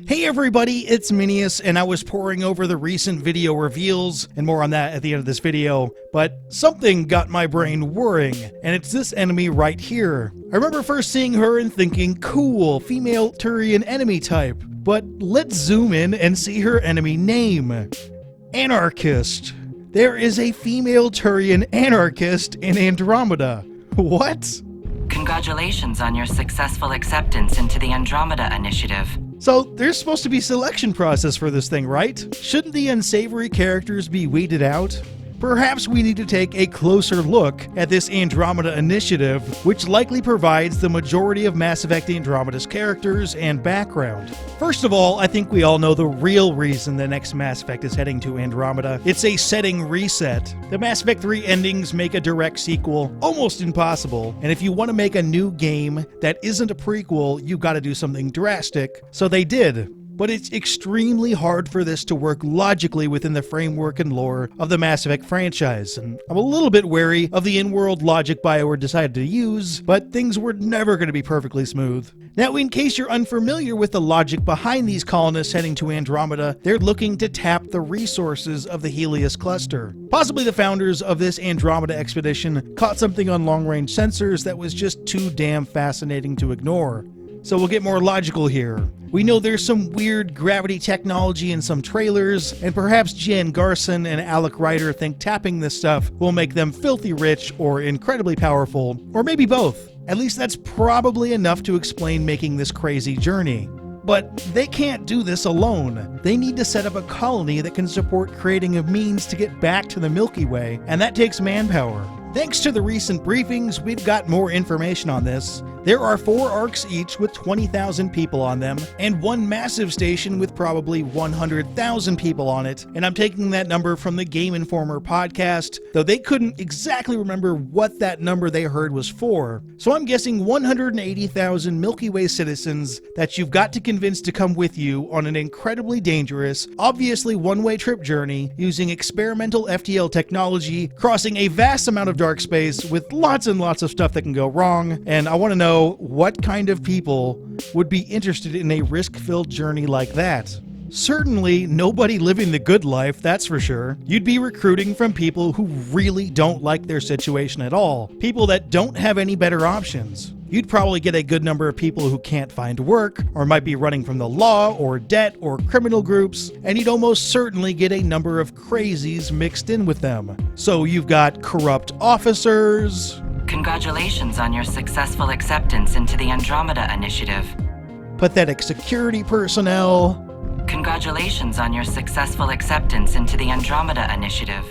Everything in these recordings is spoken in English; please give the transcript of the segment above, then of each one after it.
Hey everybody, it's Minius, and I was poring over the recent video reveals, and more on that at the end of this video, but something got my brain whirring, and it's this enemy right here. I remember first seeing her and thinking, cool, female Turian enemy type, but let's zoom in and see her enemy name. Anarchist. There is a female Turian anarchist in Andromeda. What? Congratulations on your successful acceptance into the Andromeda initiative. So, there's supposed to be a selection process for this thing, right? Shouldn't the unsavory characters be weeded out? Perhaps we need to take a closer look at this Andromeda initiative, which likely provides the majority of Mass Effect Andromeda's characters and background. First of all, I think we all know the real reason the next Mass Effect is heading to Andromeda. It's a setting reset. The Mass Effect 3 endings make a direct sequel almost impossible, and if you want to make a new game that isn't a prequel, you've got to do something drastic. So they did. But it's extremely hard for this to work logically within the framework and lore of the Mass Effect franchise, and I'm a little bit wary of the in-world logic BioWare decided to use, but things were never going to be perfectly smooth. Now, in case you're unfamiliar with the logic behind these colonists heading to Andromeda, they're looking to tap the resources of the Helios cluster. Possibly the founders of this Andromeda expedition caught something on long-range sensors that was just too damn fascinating to ignore. So we'll get more logical here. We know there's some weird gravity technology in some trailers, and perhaps Jen Garson and Alec Ryder think tapping this stuff will make them filthy rich or incredibly powerful, or maybe both. At least that's probably enough to explain making this crazy journey. But they can't do this alone. They need to set up a colony that can support creating a means to get back to the Milky Way, and that takes manpower. Thanks to the recent briefings, we've got more information on this. There are 4 arcs each with 20,000 people on them, and one massive station with probably 100,000 people on it, and I'm taking that number from the Game Informer podcast, though they couldn't exactly remember what that number they heard was for. So I'm guessing 180,000 Milky Way citizens that you've got to convince to come with you on an incredibly dangerous, obviously one-way trip journey using experimental FTL technology, crossing a vast amount of dark space with lots and lots of stuff that can go wrong, and I want to know what kind of people would be interested in a risk-filled journey like that. Certainly nobody living the good life, that's for sure. You'd be recruiting from people who really don't like their situation at all, people that don't have any better options. You'd probably get a good number of people who can't find work, or might be running from the law, or debt, or criminal groups, and you'd almost certainly get a number of crazies mixed in with them. So you've got corrupt officers. Congratulations on your successful acceptance into the Andromeda initiative. Pathetic security personnel. Congratulations on your successful acceptance into the Andromeda initiative.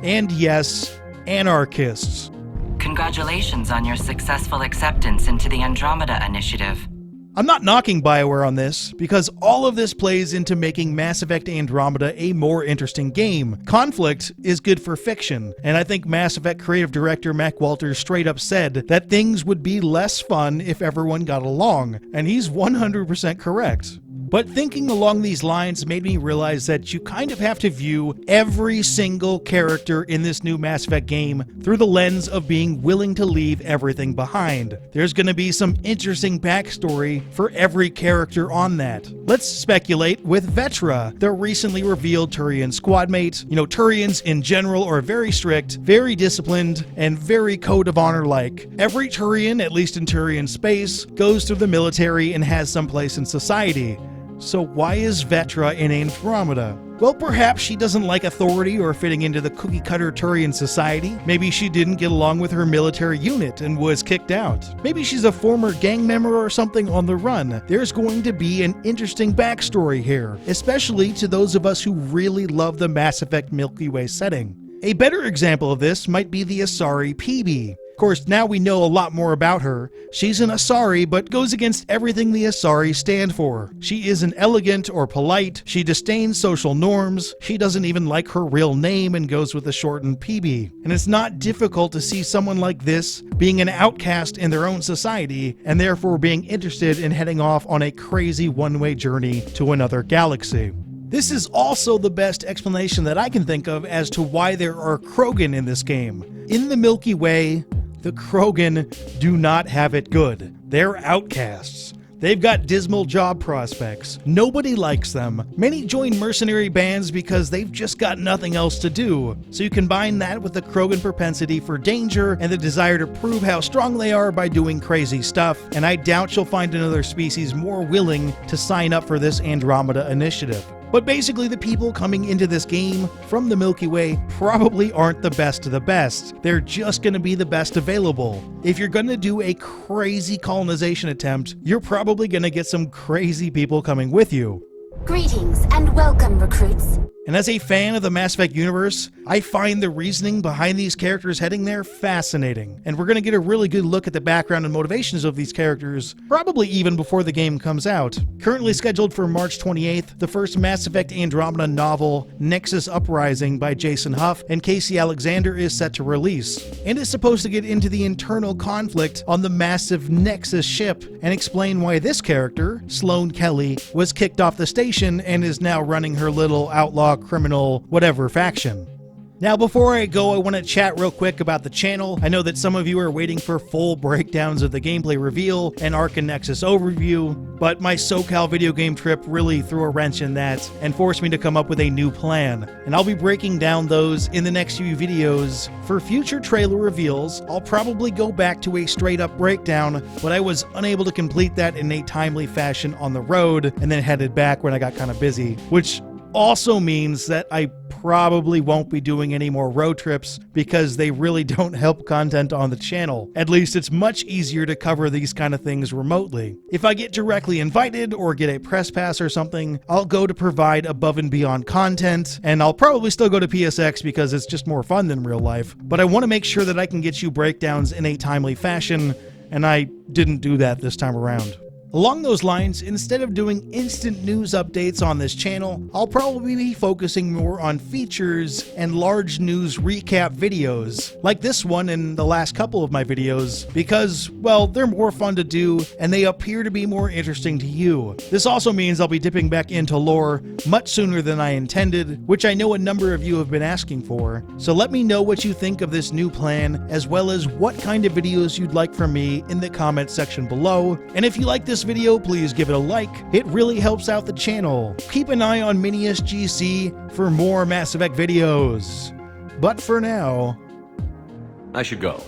And yes, anarchists. Congratulations on your successful acceptance into the Andromeda initiative. I'm not knocking BioWare on this, because all of this plays into making Mass Effect Andromeda a more interesting game. Conflict is good for fiction, and I think Mass Effect creative director Mac Walters straight up said that things would be less fun if everyone got along, and he's 100% correct. But thinking along these lines made me realize that you kind of have to view every single character in this new Mass Effect game through the lens of being willing to leave everything behind. There's going to be some interesting backstory for every character on that. Let's speculate with Vetra, the recently revealed Turian squadmate. You know, Turians in general are very strict, very disciplined, and very code of honor-like. Every Turian, at least in Turian space, goes through the military and has some place in society. So why is Vetra in Andromeda? Well, perhaps she doesn't like authority or fitting into the cookie-cutter Turian society. Maybe she didn't get along with her military unit and was kicked out. Maybe she's a former gang member or something on the run. There's going to be an interesting backstory here, especially to those of us who really love the Mass Effect Milky Way setting. A better example of this might be the Asari PB. Of course, now we know a lot more about her. She's an Asari, but goes against everything the Asari stand for. She isn't elegant or polite, she disdains social norms, she doesn't even like her real name and goes with the shortened PB. And it's not difficult to see someone like this being an outcast in their own society, and therefore being interested in heading off on a crazy one-way journey to another galaxy. This is also the best explanation that I can think of as to why there are Krogan in this game. In the Milky Way, the Krogan do not have it good. They're outcasts. They've got dismal job prospects. Nobody likes them. Many join mercenary bands because they've just got nothing else to do. So you combine that with the Krogan propensity for danger and the desire to prove how strong they are by doing crazy stuff, and I doubt you'll find another species more willing to sign up for this Andromeda initiative. But basically, the people coming into this game from the Milky Way probably aren't the best of the best. They're just going to be the best available. If you're going to do a crazy colonization attempt, you're probably going to get some crazy people coming with you. Greetings and welcome, recruits. And as a fan of the Mass Effect universe, I find the reasoning behind these characters heading there fascinating. And we're going to get a really good look at the background and motivations of these characters, probably even before the game comes out. Currently scheduled for March 28th, the first Mass Effect Andromeda novel, Nexus Uprising by Jason Huff and Casey Alexander, is set to release, and is supposed to get into the internal conflict on the massive Nexus ship and explain why this character, Sloane Kelly, was kicked off the station and is now running her little outlaw criminal whatever faction. Now, before I go, I want to chat real quick about the channel. I know that some of you are waiting for full breakdowns of the gameplay reveal and Arc and Nexus overview, but my SoCal video game trip really threw a wrench in that and forced me to come up with a new plan. And I'll be breaking down those in the next few videos. For future trailer reveals, I'll probably go back to a straight up breakdown, but I was unable to complete that in a timely fashion on the road and then headed back when I got kind of busy, which also means that I probably won't be doing any more road trips because they really don't help content on the channel. At least it's much easier to cover these kind of things remotely. If I get directly invited or get a press pass or something, I'll go to provide above and beyond content, and I'll probably still go to PSX because it's just more fun than real life. But I want to make sure that I can get you breakdowns in a timely fashion, and I didn't do that this time around. Along those lines, instead of doing instant news updates on this channel, I'll probably be focusing more on features and large news recap videos, like this one and the last couple of my videos, because, well, they're more fun to do and they appear to be more interesting to you. This also means I'll be dipping back into lore much sooner than I intended, which I know a number of you have been asking for. So let me know what you think of this new plan, as well as what kind of videos you'd like from me in the comments section below. And if you like this video, please give it a like. It really helps out the channel. Keep an eye on MiniSGC for more Mass Effect videos. But for now, I should go.